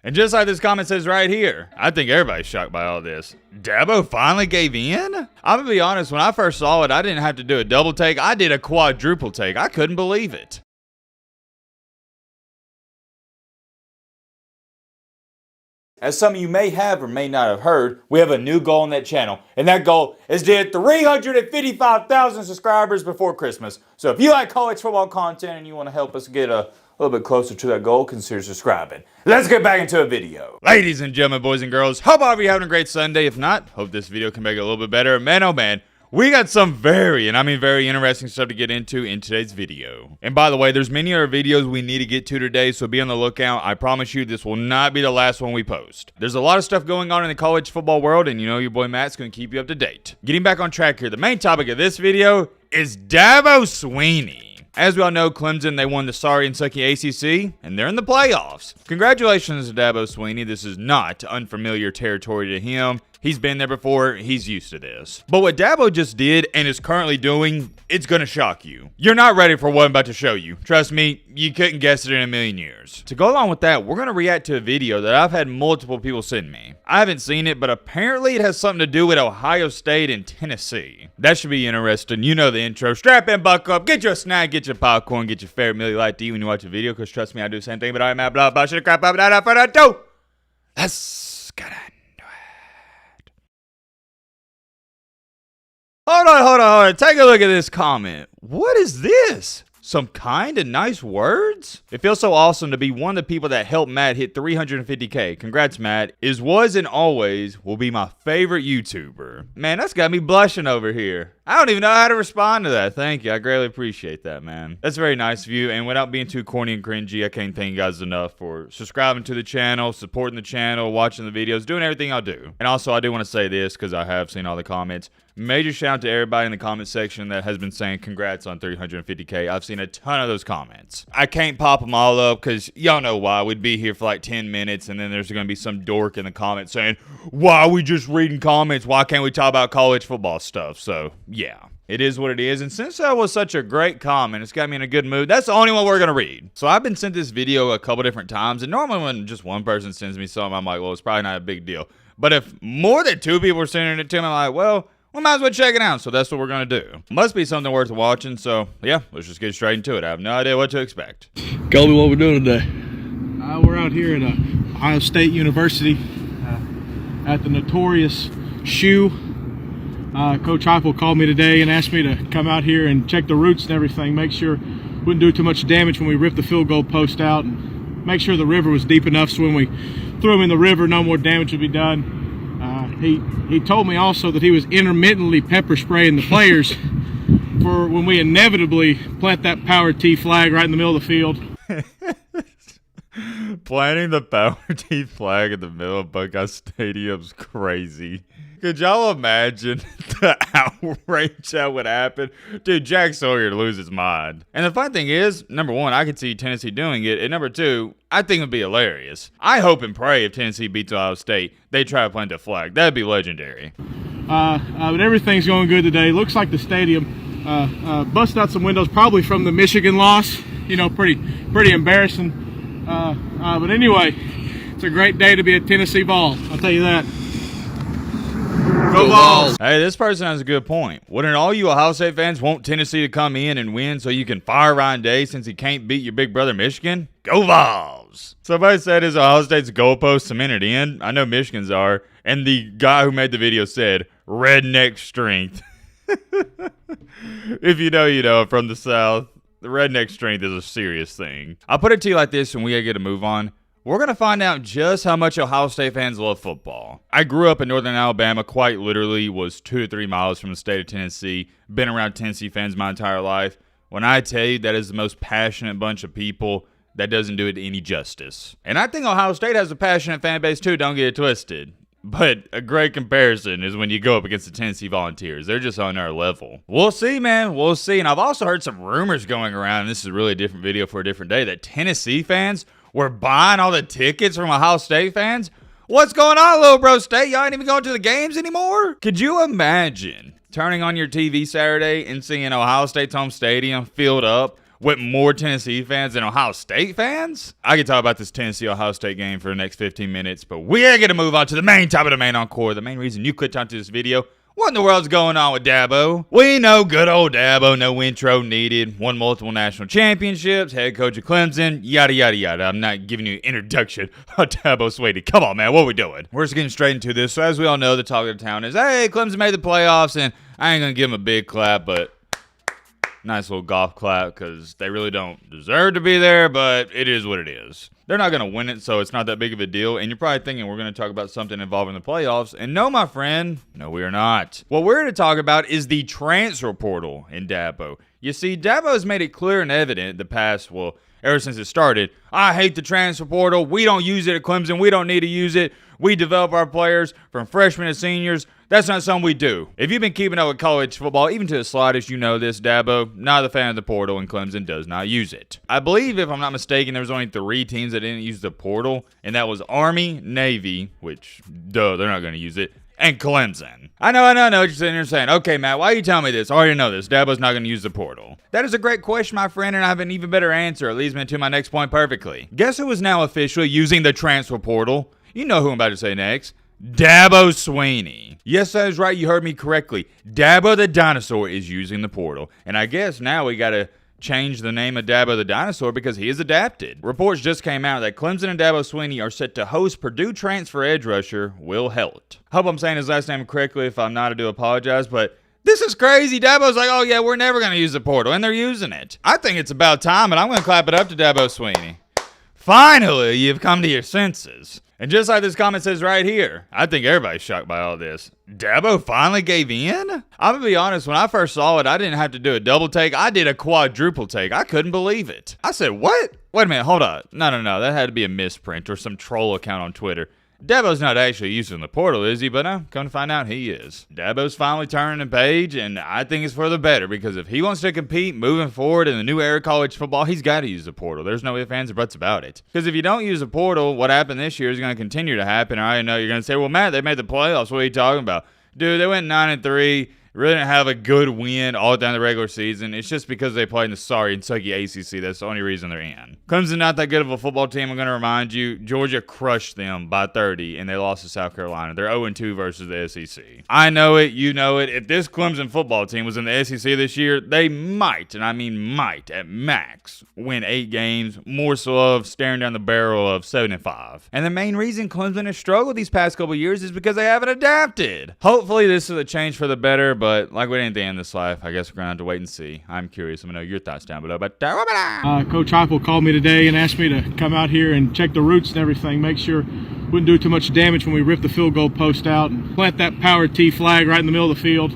And just like this comment says right here, I think everybody's shocked by all this. Dabo finally gave in? I'm gonna be honest, when I first saw it, I didn't have to do a double take. I did a quadruple take. I couldn't believe it. As some of you may have or may not have heard, we have a new goal on that channel, and that goal is to hit 355,000 subscribers before Christmas. So if you like college football content and you want to help us get a little bit closer to that goal, consider subscribing. Let's get back into a video. Ladies and gentlemen, boys and girls, hope all of you having a great Sunday. If not, hope this video can make it a little bit better. Man, oh man. We got some very interesting stuff to get into in today's video. And by the way, there's many other videos we need to get to today, so be on the lookout. I promise you this will not be the last one we post. There's a lot of stuff going on in the college football world, and you know your boy Matt's going to keep you up to date. Getting back on track here, the main topic of this video is Dabo Swinney. As we all know, Clemson, they won the sorry and sucky ACC, and they're in the playoffs. Congratulations to Dabo Swinney. This is not unfamiliar territory to him. He's been there before. He's used to this. But what Dabo just did and is currently doing, it's going to shock you. You're not ready for what I'm about to show you. Trust me, you couldn't guess it in a million years. To go along with that, we're going to react to a video that I've had multiple people send me. I haven't seen it, but apparently it has something to do with Ohio State and Tennessee. That should be interesting. You know the intro. Strap in, buckle up, get your snack, get your popcorn, get your favorite meal you like to eat when you watch a video, because trust me, I do the same thing, but I'm not blah, blah, shit, crap, blah, blah, blah, blah, blah. Let's get it. Hold on. Take a look at this comment. What is this? Some kind and nice words? It feels so awesome to be one of the people that helped Matt hit 350K. Congrats, Matt. Was and always will be my favorite YouTuber. Man, that's got me blushing over here. I don't even know how to respond to that. Thank you. I greatly appreciate that, man. That's very nice of you. And without being too corny and cringy, I can't thank you guys enough for subscribing to the channel, supporting the channel, watching the videos, doing everything I'll do. And also, I do want to say this because I have seen all the comments. Major shout out to everybody in the comment section that has been saying congrats on 350K. I've seen a ton of those comments. I can't pop them all up because y'all know why. We'd be here for like 10 minutes and then there's going to be some dork in the comments saying, why are we just reading comments? Why can't we talk about college football stuff? So, yeah. It is what it is, and since that was such a great comment, it's got me in a good mood. That's the only one we're going to read. So I've been sent this video a couple different times, and normally when just one person sends me something, I'm like, well, it's probably not a big deal. But if more than two people are sending it to me, I'm like, well, we might as well check it out. So that's what we're going to do. Must be something worth watching, so yeah, let's just get straight into it. I have no idea what to expect. Tell me what we're doing today. We're out here at Ohio State University at the notorious shoe. Coach Heupel called me today and asked me to come out here and check the roots and everything, make sure we wouldn't do too much damage when we ripped the field goal post out, and make sure the river was deep enough so when we threw them in the river, no more damage would be done. He told me also that he was intermittently pepper spraying the players for when we inevitably plant that Power T flag right in the middle of the field. Planting the Power T flag in the middle of Buckeye Stadium's crazy. Could y'all imagine the outrage that would happen? Dude, Jack Sawyer would lose his mind. And the fun thing is, number one, I could see Tennessee doing it. And number two, I think it would be hilarious. I hope and pray if Tennessee beats Ohio State, they try to plant the flag. That'd be legendary. But everything's going good today. Looks like the stadium busted out some windows, probably from the Michigan loss. You know, pretty embarrassing. But anyway, it's a great day to be at Tennessee ball. I'll tell you that. Go Vols! Hey, this person has a good point. Wouldn't all you Ohio State fans want Tennessee to come in and win so you can fire Ryan Day since he can't beat your big brother Michigan? Go Vols! Somebody said, is Ohio State's goalpost cemented in? I know Michigan's are. And the guy who made the video said, redneck strength. If you know, you know. From the South, the redneck strength is a serious thing. I'll put it to you like this, and we gotta get a move on. We're going to find out just how much Ohio State fans love football. I grew up in northern Alabama, quite literally was 2 to 3 miles from the state of Tennessee. Been around Tennessee fans my entire life. When I tell you that is the most passionate bunch of people, that doesn't do it any justice. And I think Ohio State has a passionate fan base too, don't get it twisted. But a great comparison is when you go up against the Tennessee Volunteers. They're just on our level. We'll see, man. We'll see. And I've also heard some rumors going around, and this is really a different video for a different day, that Tennessee fans were buying all the tickets from Ohio State fans. What's going on, little bro State? Y'all ain't even going to the games anymore? Could you imagine turning on your TV Saturday and seeing Ohio State's home stadium filled up with more Tennessee fans than Ohio State fans? I could talk about this Tennessee-Ohio State game for the next 15 minutes, but we're going to move on to the main topic of the main encore. The main reason you clicked onto this video. What in the world's going on with Dabo? We know good old Dabo, no intro needed, won multiple national championships, head coach of Clemson, yada, yada, yada. I'm not giving you an introduction on Dabo Swinney. Come on, man, what are we doing? We're just getting straight into this. So as we all know, the talk of the town is, hey, Clemson made the playoffs, and I ain't going to give them a big clap, but nice little golf clap because they really don't deserve to be there, but it is what it is. They're not going to win it, so it's not that big of a deal. And you're probably thinking we're going to talk about something involving the playoffs. And no, my friend, no, we are not. What we're going to talk about is the transfer portal in Dabo. You see, Dabo has made it clear and evident the past, well, ever since it started, I hate the transfer portal. We don't use it at Clemson. We don't need to use it. We develop our players from freshmen to seniors. That's not something we do. If you've been keeping up with college football, even to the slightest, you know this, Dabo, not a fan of the portal, and Clemson does not use it. I believe, if I'm not mistaken, there was only 3 teams that didn't use the portal, and that was Army, Navy, which, duh, they're not going to use it, and Clemson. I know what you're sitting here saying. Okay, Matt, why are you telling me this? I already know this. Dabo's not going to use the portal. That is a great question, my friend, and I have an even better answer. It leads me to my next point perfectly. Guess who is now officially using the transfer portal? You know who I'm about to say next. Dabo Swinney. Yes, that is right. You heard me correctly. Dabo the Dinosaur is using the portal. And I guess now we got to change the name of Dabo the Dinosaur because he is adapted. Reports just came out that Clemson and Dabo Swinney are set to host Purdue transfer edge rusher Will Helt. Hope I'm saying his last name correctly. If I'm not, I do apologize, but this is crazy. Dabo's like, oh yeah, we're never going to use the portal, and they're using it. I think it's about time, and I'm going to clap it up to Dabo Swinney. Finally, you've come to your senses. And just like this comment says right here, I think everybody's shocked by all this. Dabo finally gave in? I'm going to be honest, when I first saw it, I didn't have to do a double take. I did a quadruple take. I couldn't believe it. I said, what? Wait a minute, hold on. No. That had to be a misprint or some troll account on Twitter. Dabo's not actually using the portal, is he? But no, come to find out, he is. Dabo's finally turning the page, and I think it's for the better, because if he wants to compete moving forward in the new era of college football, he's got to use the portal. There's no ifs, ands, or buts about it. Because if you don't use the portal, what happened this year is going to continue to happen. I know you're going to say, well, Matt, they made the playoffs. What are you talking about? Dude, they went 9-3. Really didn't have a good win all down the regular season. It's just because they played in the sorry and sucky ACC. That's the only reason they're in. Clemson not that good of a football team. I'm going to remind you, Georgia crushed them by 30, and they lost to South Carolina. They're 0-2 versus the SEC. I know it. You know it. If this Clemson football team was in the SEC this year, they might, and I mean might, at max, win 8 games, more so of staring down the barrel of 7-5. And the main reason Clemson has struggled these past couple years is because they haven't adapted. Hopefully, this is a change for the better. But like with anything in this life, I guess we're going to have to wait and see. I'm curious. I'm going to know your thoughts down below. But Coach Heupel called me today and asked me to come out here and check the roots and everything, make sure wouldn't do too much damage when we rip the field goal post out and plant that power T flag right in the middle of the field.